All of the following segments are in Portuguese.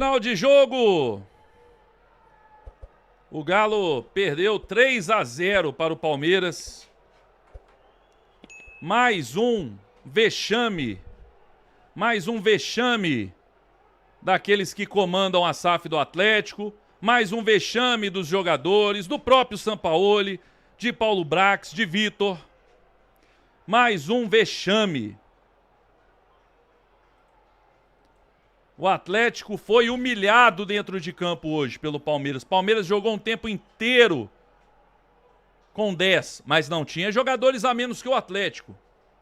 Final de jogo. O Galo perdeu 3-0 para o Palmeiras. Mais um vexame. Mais um vexame daqueles que comandam a SAF do Atlético. Mais um vexame dos jogadores, do próprio Sampaoli, de Paulo Brax, de Vitor. Mais um vexame. O Atlético foi humilhado dentro de campo hoje pelo Palmeiras. Palmeiras jogou um tempo inteiro com 10, mas não tinha jogadores a menos que o Atlético.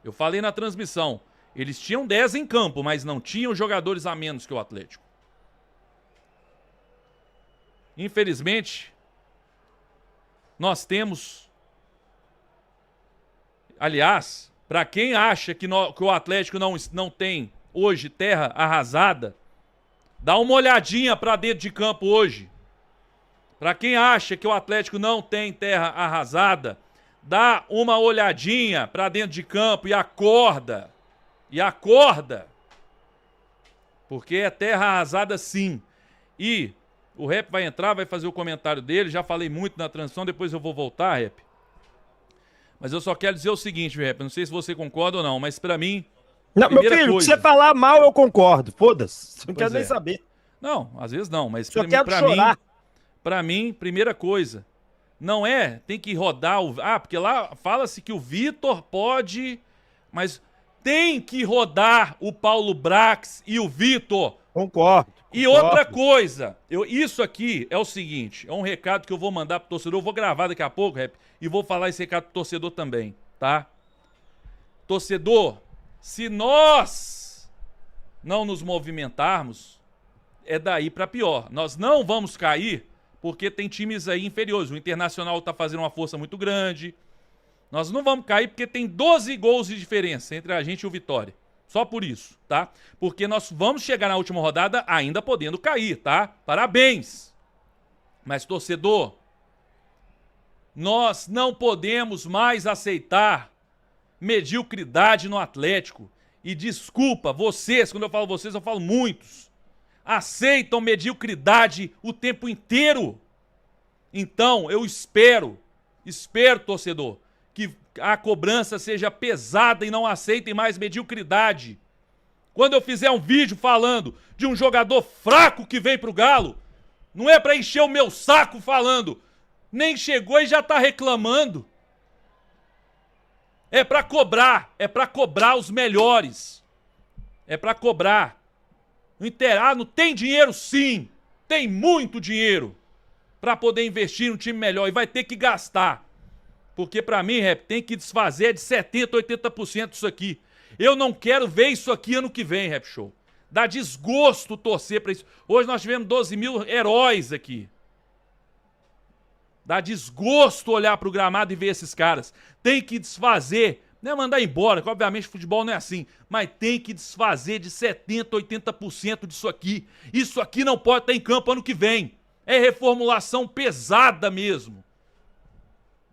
Eu falei na transmissão. Eles tinham 10 em campo, mas não tinham jogadores a menos que o Atlético. Infelizmente, nós temos... Aliás, para quem acha que o Atlético não tem hoje terra arrasada, dá uma olhadinha para dentro de campo hoje. Para quem acha que o Atlético não tem terra arrasada, dá uma olhadinha para dentro de campo e acorda. E acorda. Porque é terra arrasada sim. E o Rep vai entrar, vai fazer o comentário dele. Já falei muito na transição, depois eu vou voltar, Rep. Mas eu só quero dizer o seguinte, Rep. Não sei se você concorda ou não, mas para mim... Não, meu filho, se você falar mal, eu concordo. Foda-se. Não quero nem saber. Não, às vezes não, mas pra mim, primeira coisa, não é, tem que rodar o... Ah, porque lá fala-se que o Vitor pode, mas tem que rodar o Paulo Brax e o Vitor. Concordo. E outra coisa, isso aqui é o seguinte, é um recado que eu vou mandar pro torcedor, eu vou gravar daqui a pouco, Rep, e vou falar esse recado pro torcedor também, tá? Torcedor, se nós não nos movimentarmos, é daí pra pior. Nós não vamos cair porque tem times aí inferiores. O Internacional tá fazendo uma força muito grande. Nós não vamos cair porque tem 12 gols de diferença entre a gente e o Vitória. Só por isso, tá? Porque nós vamos chegar na última rodada ainda podendo cair, tá? Parabéns! Mas, torcedor, nós não podemos mais aceitar mediocridade no Atlético. E desculpa, vocês, quando eu falo vocês, eu falo muitos, aceitam mediocridade o tempo inteiro. Então, eu espero, torcedor, que a cobrança seja pesada e não aceitem mais mediocridade. Quando eu fizer um vídeo falando de um jogador fraco que vem pro Galo, não é pra encher o meu saco falando, nem chegou e já tá reclamando. É pra cobrar os melhores. É pra cobrar. Não tem dinheiro sim, tem muito dinheiro pra poder investir num time melhor e vai ter que gastar. Porque pra mim, Rep, tem que desfazer de 70%, 80% disso aqui. Eu não quero ver isso aqui ano que vem, Rep Show. Dá desgosto torcer pra isso. Hoje nós tivemos 12 mil heróis aqui. Dá desgosto olhar pro gramado e ver esses caras. Tem que desfazer, não é mandar embora, que obviamente futebol não é assim, mas tem que desfazer de 70%, 80% disso aqui. Isso aqui não pode estar em campo ano que vem. É reformulação pesada mesmo.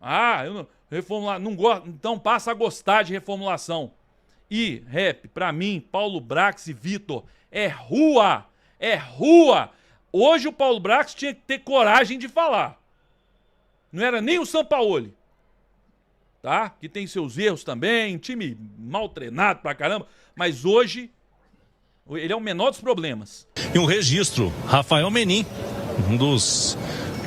Ah, eu não, reformular, não gosto, então passa a gostar de reformulação. E, Rep, pra mim, Paulo Brax e Vitor, é rua, é rua. Hoje o Paulo Brax tinha que ter coragem de falar. Não era nem o Sampaoli, tá? Que tem seus erros também, time mal treinado pra caramba, mas hoje ele é o menor dos problemas. E um registro, Rafael Menin, um dos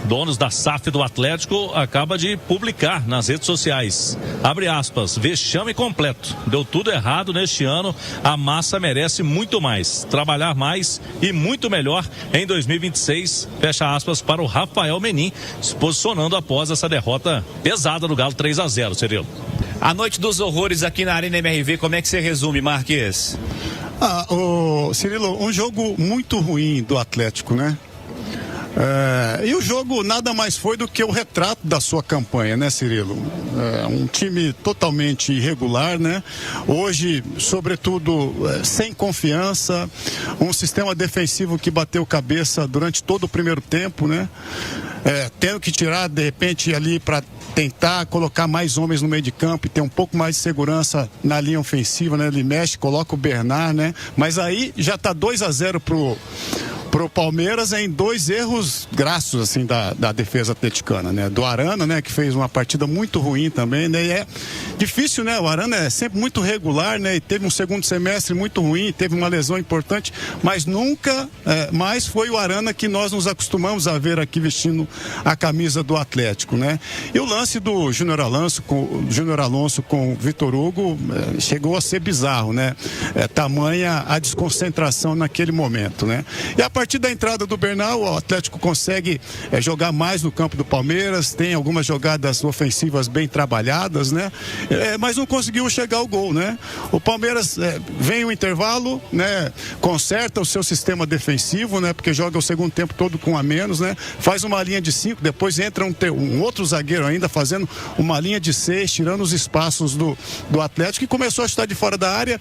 donos da SAF do Atlético, acaba de publicar nas redes sociais. Abre aspas, vexame completo. Deu tudo errado neste ano. A massa merece muito mais. Trabalhar mais e muito melhor em 2026. Fecha aspas para o Rafael Menin, se posicionando após essa derrota pesada do Galo 3-0, Cirilo. A noite dos horrores aqui na Arena MRV, como é que você resume, Marques? Cirilo, um jogo muito ruim do Atlético, né? E o jogo nada mais foi do que o retrato da sua campanha, né, Cirilo? Um time totalmente irregular, né? Hoje, sobretudo, sem confiança, um sistema defensivo que bateu cabeça durante todo o primeiro tempo, né? Tendo que tirar, de repente, ali para tentar colocar mais homens no meio de campo e ter um pouco mais de segurança na linha ofensiva, né? Ele mexe, coloca o Bernard, né? Mas aí já tá 2-0 pro Palmeiras em 2 erros grassos, assim, da defesa atleticana, né? Do Arana, né? Que fez uma partida muito ruim também, né? E é difícil, né? O Arana é sempre muito regular, né? E teve um segundo semestre muito ruim, teve uma lesão importante, mas nunca mais foi o Arana que nós nos acostumamos a ver aqui vestindo a camisa do Atlético, né? E o lance do Júnior Alonso com o Vitor Hugo chegou a ser bizarro, né? Tamanha a desconcentração naquele momento, né? E a partir da entrada do Bernal, o Atlético consegue jogar mais no campo do Palmeiras, tem algumas jogadas ofensivas bem trabalhadas, né? Mas não conseguiu chegar ao gol, né? O Palmeiras vem o intervalo, né? Conserta o seu sistema defensivo, né? Porque joga o segundo tempo todo com a menos, né? Faz uma linha de 5, depois entra um outro zagueiro ainda fazendo uma linha de 6, tirando os espaços do Atlético, e começou a chutar de fora da área,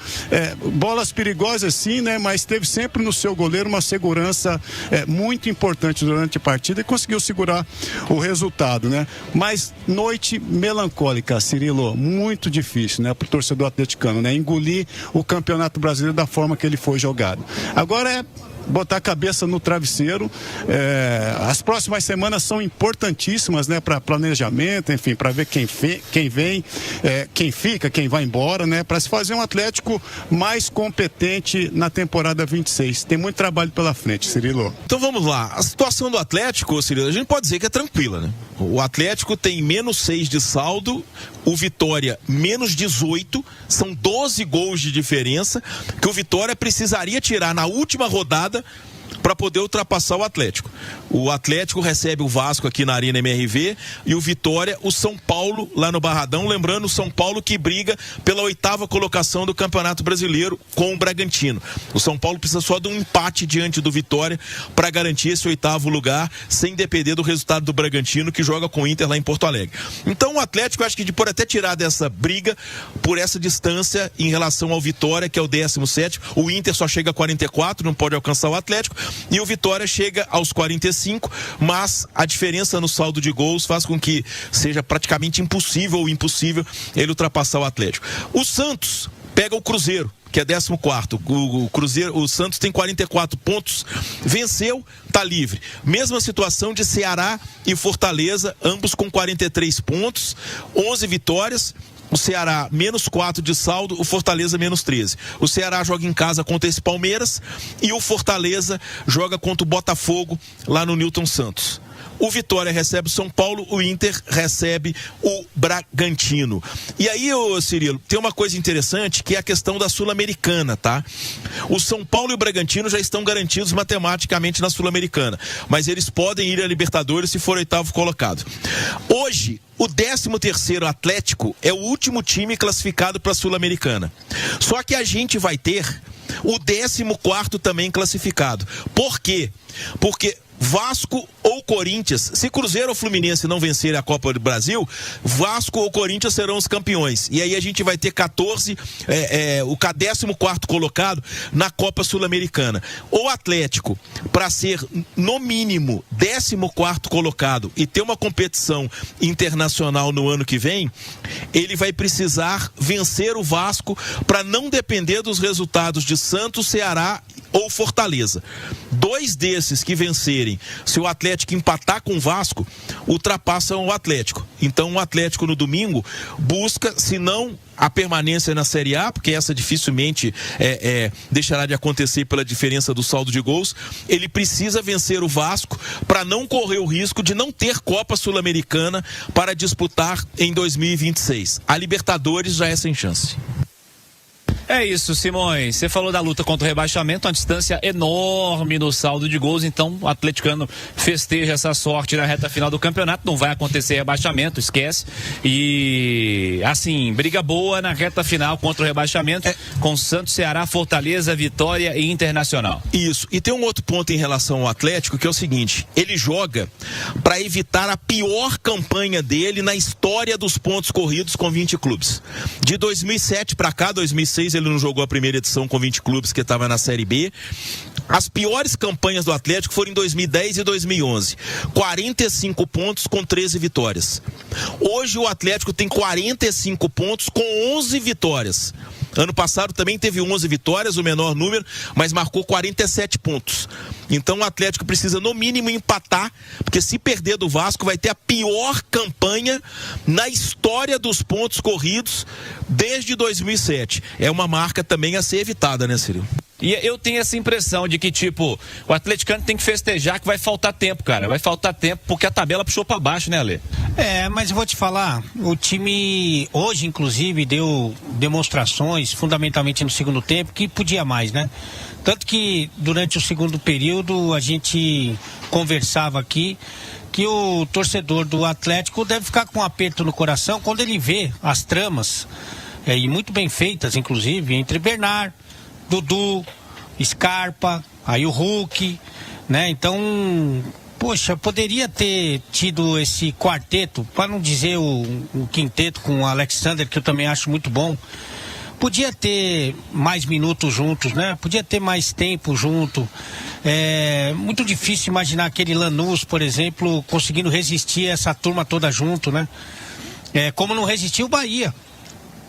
bolas perigosas sim, né? Mas teve sempre no seu goleiro uma segurança muito importante durante a partida e conseguiu segurar o resultado, né? Mas noite melancólica, Cirilo, muito difícil, né? Para o torcedor atleticano, né? Engolir o Campeonato Brasileiro da forma que ele foi jogado. Agora botar a cabeça no travesseiro. As próximas semanas são importantíssimas, né, para planejamento, enfim, para ver quem vem, quem fica, quem vai embora, né, para se fazer um Atlético mais competente na temporada 26. Tem muito trabalho pela frente, Cirilo. Então vamos lá. A situação do Atlético, Cirilo, a gente pode dizer que é tranquila, né? O Atlético tem -6 de saldo, o Vitória -18, são 12 gols de diferença que o Vitória precisaria tirar na última rodada para poder ultrapassar o Atlético. O Atlético recebe o Vasco aqui na Arena MRV e o Vitória, o São Paulo lá no Barradão. Lembrando, o São Paulo que briga pela 8ª colocação do Campeonato Brasileiro com o Bragantino. O São Paulo precisa só de um empate diante do Vitória para garantir esse 8º lugar, sem depender do resultado do Bragantino, que joga com o Inter lá em Porto Alegre. Então o Atlético, acho que pode até tirar dessa briga por essa distância em relação ao Vitória, que é o 17º. O Inter só chega a 44, não pode alcançar o Atlético. E o Vitória chega aos 45, mas a diferença no saldo de gols faz com que seja praticamente impossível ou impossível ele ultrapassar o Atlético. O Santos pega o Cruzeiro, que é 14º. O Santos tem 44 pontos, venceu, tá livre. Mesma situação de Ceará e Fortaleza, ambos com 43 pontos, 11 vitórias. O Ceará -4 de saldo, o Fortaleza -13. O Ceará joga em casa contra esse Palmeiras e o Fortaleza joga contra o Botafogo lá no Newton Santos. O Vitória recebe o São Paulo, o Inter recebe o Bragantino. E aí, Cirilo, tem uma coisa interessante que é a questão da Sul-Americana, tá? O São Paulo e o Bragantino já estão garantidos matematicamente na Sul-Americana, mas eles podem ir à Libertadores se for 8º colocado. Hoje, o 13º Atlético é o último time classificado para a Sul-Americana. Só que a gente vai ter o 14º também classificado. Por quê? Porque Vasco ou Corinthians, se Cruzeiro ou Fluminense não vencerem a Copa do Brasil, Vasco ou Corinthians serão os campeões. E aí a gente vai ter o 14º colocado na Copa Sul-Americana. O Atlético, para ser no mínimo 14º colocado e ter uma competição internacional no ano que vem, ele vai precisar vencer o Vasco para não depender dos resultados de Santos, Ceará ou Fortaleza. 2 desses que vencerem, se o Atlético empatar com o Vasco, ultrapassam o Atlético. Então o Atlético no domingo busca, se não a permanência na Série A, porque essa dificilmente deixará de acontecer pela diferença do saldo de gols, ele precisa vencer o Vasco para não correr o risco de não ter Copa Sul-Americana para disputar em 2026. A Libertadores já é sem chance. É isso, Simões. Você falou da luta contra o rebaixamento, uma distância enorme no saldo de gols, então o atleticano festeja essa sorte na reta final do campeonato, não vai acontecer rebaixamento, esquece. E assim, briga boa na reta final contra o rebaixamento, com Santos, Ceará, Fortaleza, Vitória e Internacional. Isso, e tem um outro ponto em relação ao Atlético, que é o seguinte: ele joga para evitar a pior campanha dele na história dos pontos corridos com 20 clubes. De 2007 para cá, 2006, ele não jogou a primeira edição com 20 clubes, que estava na Série B. As piores campanhas do Atlético foram em 2010 e 2011. 45 pontos com 13 vitórias. Hoje o Atlético tem 45 pontos com 11 vitórias. Ano passado também teve 11 vitórias, o menor número, mas marcou 47 pontos. Então o Atlético precisa no mínimo empatar, porque se perder do Vasco vai ter a pior campanha na história dos pontos corridos desde 2007. É uma marca também a ser evitada, né, Cirilo? E eu tenho essa impressão de que, tipo, o atleticano tem que festejar que vai faltar tempo, cara. Vai faltar tempo porque a tabela puxou pra baixo, né, Ale? Mas eu vou te falar, o time hoje, inclusive, deu demonstrações, fundamentalmente no segundo tempo, que podia mais, né? Tanto que durante o segundo período a gente conversava aqui que o torcedor do Atlético deve ficar com um aperto no coração quando ele vê as tramas, e muito bem feitas, inclusive, entre Bernard, Dudu, Scarpa, aí o Hulk, né? Então, poxa, poderia ter tido esse quarteto, para não dizer o quinteto com o Alexander, que eu também acho muito bom. Podia ter mais minutos juntos, né? Podia ter mais tempo junto. É muito difícil imaginar aquele Lanús, por exemplo, conseguindo resistir a essa turma toda junto, né? Como não resistiu o Bahia,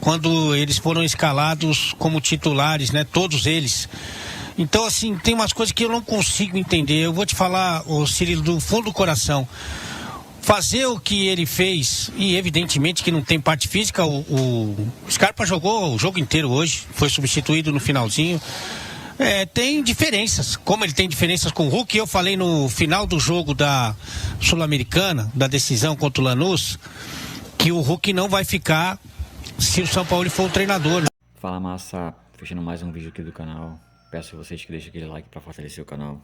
quando eles foram escalados como titulares, né? Todos eles. Então, assim, tem umas coisas que eu não consigo entender. Eu vou te falar, Cirilo, do fundo do coração. Fazer o que ele fez, e evidentemente que não tem parte física, o Scarpa jogou o jogo inteiro hoje, foi substituído no finalzinho. Tem diferenças, como ele tem diferenças com o Hulk. Eu falei no final do jogo da Sul-Americana, da decisão contra o Lanús, que o Hulk não vai ficar se o São Paulo for o treinador. Fala, massa, fechando mais um vídeo aqui do canal. Peço a vocês que deixem aquele like para fortalecer o canal.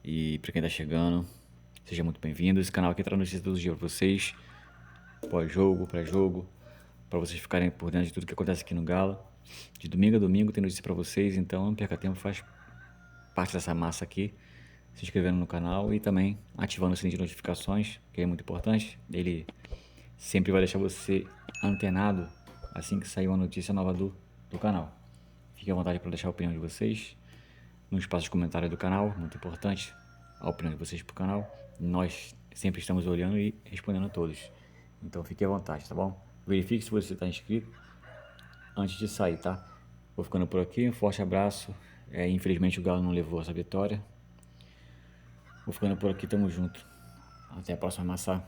E para quem tá chegando, seja muito bem-vindo. Esse canal aqui traz notícias todos os dias para vocês, pós-jogo, pré-jogo, para vocês ficarem por dentro de tudo que acontece aqui no Galo. De domingo a domingo tem notícia para vocês, então não perca tempo, faz parte dessa massa aqui, se inscrevendo no canal e também ativando o sininho de notificações, que é muito importante. Ele sempre vai deixar você antenado assim que sair uma notícia nova do canal. Fique à vontade para deixar a opinião de vocês no espaço de comentário do canal, muito importante a opinião de vocês pro canal. Nós sempre estamos olhando e respondendo a todos, então fique à vontade, tá bom? Verifique se você está inscrito antes de sair, tá? Vou ficando por aqui, um forte abraço. Infelizmente o Galo não levou essa vitória. Vou ficando por aqui, tamo junto. Até a próxima, massa.